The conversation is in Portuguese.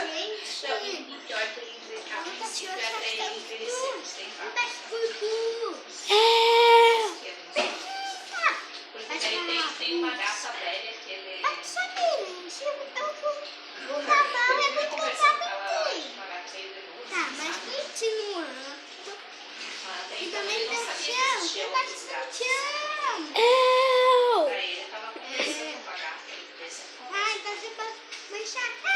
Gente. Não, e pior que ele a princípio até ele envelhecer sem fato. Porque tem uma gata velha que ele... Mas continuando. E também ele não tem sabia que chão, existia tem outros gatos. chão. Aí ele tava conversando com a gata. Ele Ah, então você pode manchar a